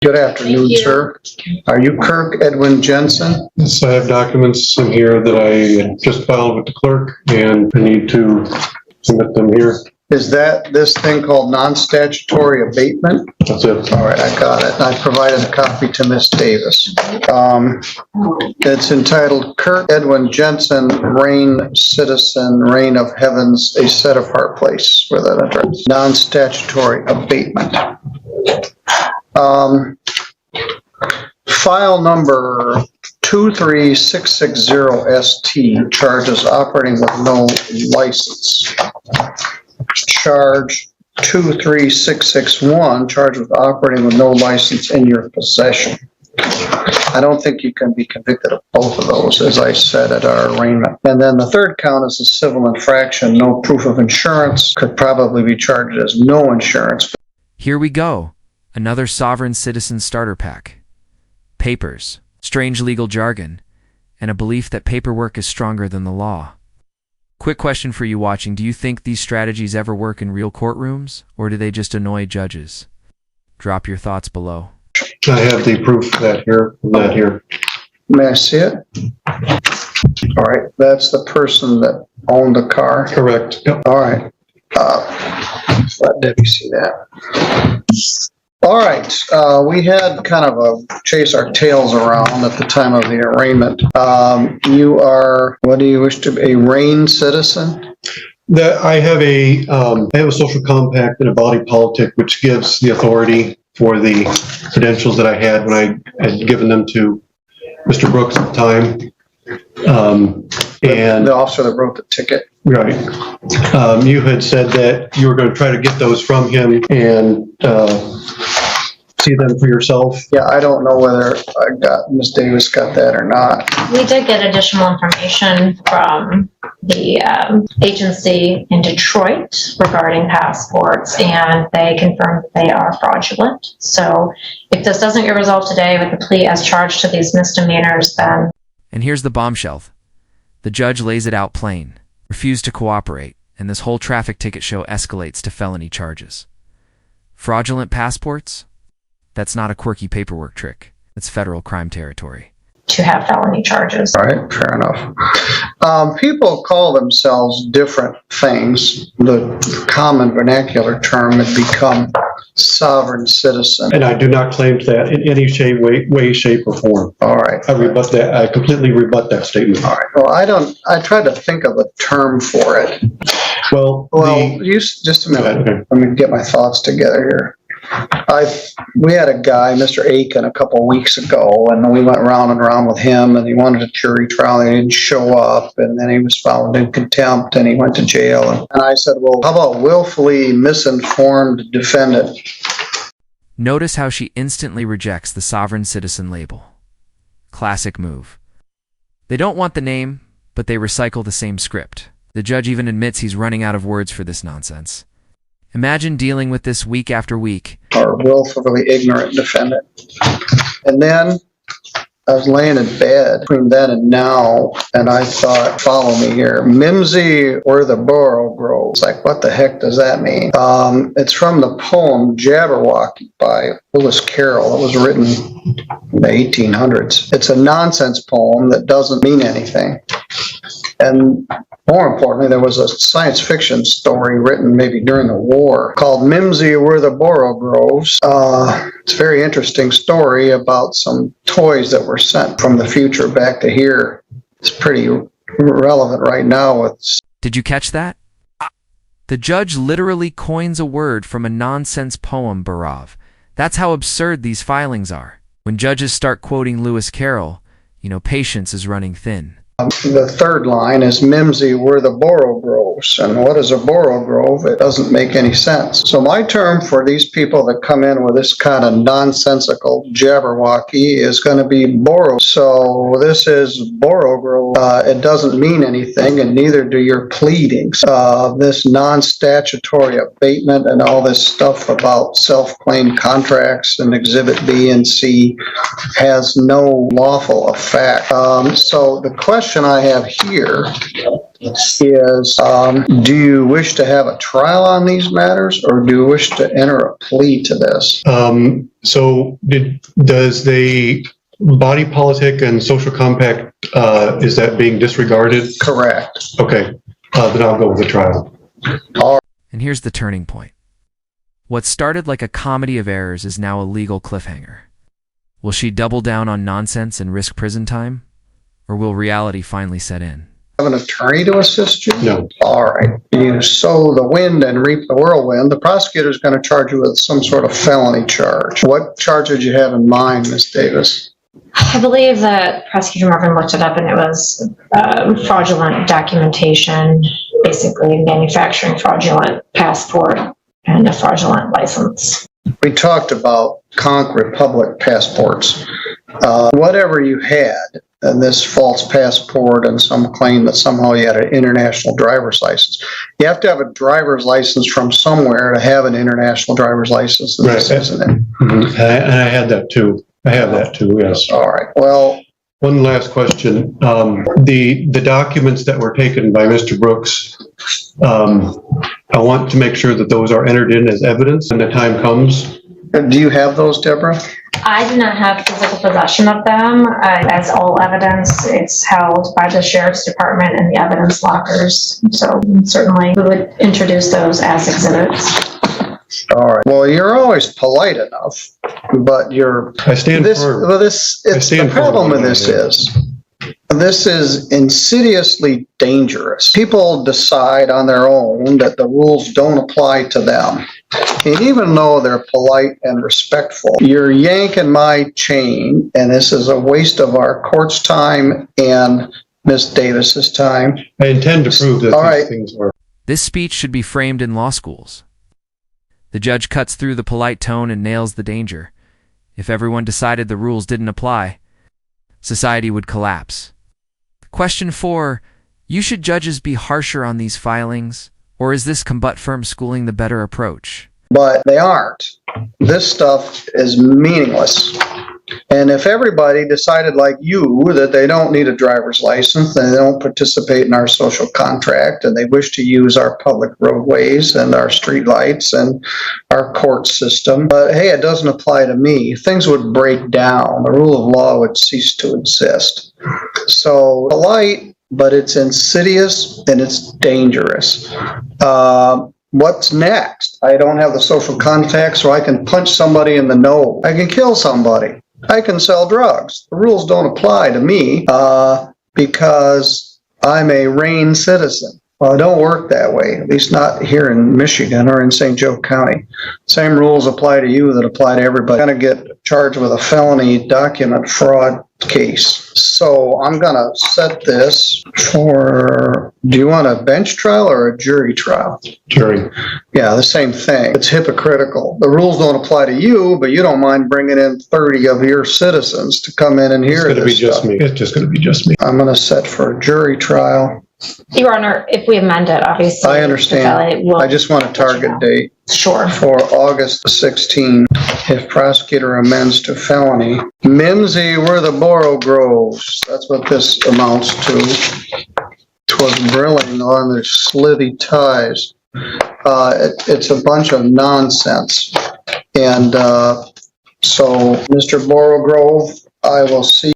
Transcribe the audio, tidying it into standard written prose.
Good afternoon, sir. Are you Kirk Edwin Jensen? Yes, I have documents in here that I just filed with the clerk, and I need to submit them here. Is that this thing called non-statutory abatement? That's it. All right, I got it. I provided a copy to Miss Davis. It's entitled Kirk Edwin Jensen, Reign Citizen, Reign of Heavens, a Set Apart Place with an address. Non-statutory abatement. File number 23660ST, charges operating with no license. Charge 23661, charged with operating with no license in your possession. I don't think you can be convicted of both of those, as I said at our arraignment. And then the third count is a civil infraction, no proof of insurance, could probably be charged as no insurance. Here we go. Another sovereign citizen starter pack. Papers, strange legal jargon, and a belief that paperwork is stronger than the law. Quick question for you watching. Do you think these strategies ever work in real courtrooms, or do they just annoy judges? Drop your thoughts below. I have the proof of that here, not here. May I see it? All right, that's the person that owned the car? Correct. Yep. All right. Let Debbie see that. All right, we had kind of a chase our tails around at the time of the arraignment. You are, what do you wish to be, a Reign citizen? I have a social compact and a body politic, which gives the authority for the credentials that I had when I had given them to Mr. Brooks at the time. And the officer that wrote the ticket. Right. You had said that you were going to try to get those from him and see them for yourself. Yeah, I don't know whether Miss Davis got that or not. We did get additional information from the agency in Detroit regarding passports, and they confirmed that they are fraudulent. So if this doesn't get resolved today with the plea as charged to these misdemeanors, then... And here's the bombshell. The judge lays it out plain. Refused to cooperate, and this whole traffic ticket show escalates to felony charges. Fraudulent passports? That's not a quirky paperwork trick. It's federal crime territory. To have felony charges. All right, fair enough. People call themselves different things. The common vernacular term had become sovereign citizen. And I do not claim that in any way, shape, or form. All right. I rebut that. I completely rebut that statement. All right. Well, I tried to think of a term for it. Well, just a minute. Okay. Let me get my thoughts together here. We had a guy, Mr. Aiken, a couple of weeks ago, and we went round and round with him, and he wanted a jury trial, and he didn't show up, and then he was found in contempt, and he went to jail. And I said, well, how about willfully misinformed defendant? Notice how she instantly rejects the sovereign citizen label. Classic move. They don't want the name, but they recycle the same script. The judge even admits he's running out of words for this nonsense. Imagine dealing with this week after week. Or willfully ignorant defendant. And then I was laying in bed between then and now, and I thought, follow me here, Mimsy or the Borough Grove. It's like, what the heck does that mean? It's from the poem Jabberwocky by Lewis Carroll. It was written in the 1800s. It's a nonsense poem that doesn't mean anything. And more importantly, there was a science fiction story written maybe during the war called Mimsy Were the Borough Groves. It's a very interesting story about some toys that were sent from the future back to here. It's pretty relevant right now. Did you catch that? The judge literally coins a word from a nonsense poem, Barav. That's how absurd these filings are. When judges start quoting Lewis Carroll, patience is running thin. The third line is Mimsy were the Borough Groves. And what is a Borough Grove? It doesn't make any sense. So my term for these people that come in with this kind of nonsensical jabberwocky is going to be Borough. So this is Borough Grove. It doesn't mean anything, and neither do your pleadings. This non-statutory abatement and all this stuff about self-claimed contracts and Exhibit B and C has no lawful effect. So the question I have here is, do you wish to have a trial on these matters, or do you wish to enter a plea to this? So does the body politic and social compact, is that being disregarded? Correct. Okay, then I'll go with the trial. And here's the turning point. What started like a comedy of errors is now a legal cliffhanger. Will she double down on nonsense and risk prison time? Or will reality finally set in? Have an attorney to assist you? No. All right. You sow the wind and reap the whirlwind. The prosecutor's going to charge you with some sort of felony charge. What charge did you have in mind, Ms. Davis? I believe that Prosecutor Marvin looked it up and it was fraudulent documentation, basically manufacturing fraudulent passport and a fraudulent license. We talked about Conch Republic passports. Whatever you had, and this false passport and some claim that somehow you had an international driver's license. You have to have a driver's license from somewhere to have an international driver's license, and this isn't it? Mm-hmm. And I had that too. I have that too, yes. All right. Well, one last question. The documents that were taken by Mr. Brooks, I want to make sure that those are entered in as evidence when the time comes. do you have those, Deborah? I do not have physical possession of them. As all evidence, it's held by the Sheriff's Department in the evidence lockers. So certainly we would introduce those as exhibits. All right. Well, you're always polite enough, but I stand this. firm. Well, this. It's the problem with this is. This is insidiously dangerous. People decide on their own that the rules don't apply to them. And even though they're polite and respectful, you're yanking my chain, and this is a waste of our court's time and Miss Davis's time. I intend to prove that All these right. things are. This speech should be framed in law schools. The judge cuts through the polite tone and nails the danger. If everyone decided the rules didn't apply, society would collapse. Question 4. Should judges be harsher on these filings, or is this combat firm schooling the better approach? But they aren't. This stuff is meaningless. And if everybody decided like you that they don't need a driver's license, and they don't participate in our social contract, and they wish to use our public roadways and our streetlights and our court system, but hey, it doesn't apply to me, things would break down. The rule of law would cease to exist. So polite, but it's insidious and it's dangerous. What's next? I don't have the social contact, so I can punch somebody in the nose. I can kill somebody. I can sell drugs. The rules don't apply to me because I'm a RAIN citizen. Well, it don't work that way, at least not here in Michigan or in St. Joe County. Same rules apply to you that apply to everybody. I'm going to get charged with a felony document fraud case. So I'm going to set this for, do you want a bench trial or a jury trial? Jury. Yeah, the same thing. It's hypocritical. The rules don't apply to you, but you don't mind bringing in 30 of your citizens to come in and It's hear going to be this just stuff. me. It's just going to be just me. I'm going to set for a jury trial. Your Honor, if we amend it, obviously. I understand. I just want a target date Sure. for August 16. If prosecutor amends to felony. Mimsy were the Borough Groves. That's what this amounts to. 'Twas brilling on their slithy ties. It's a bunch of nonsense. And so, Mr. Borough Grove, I will see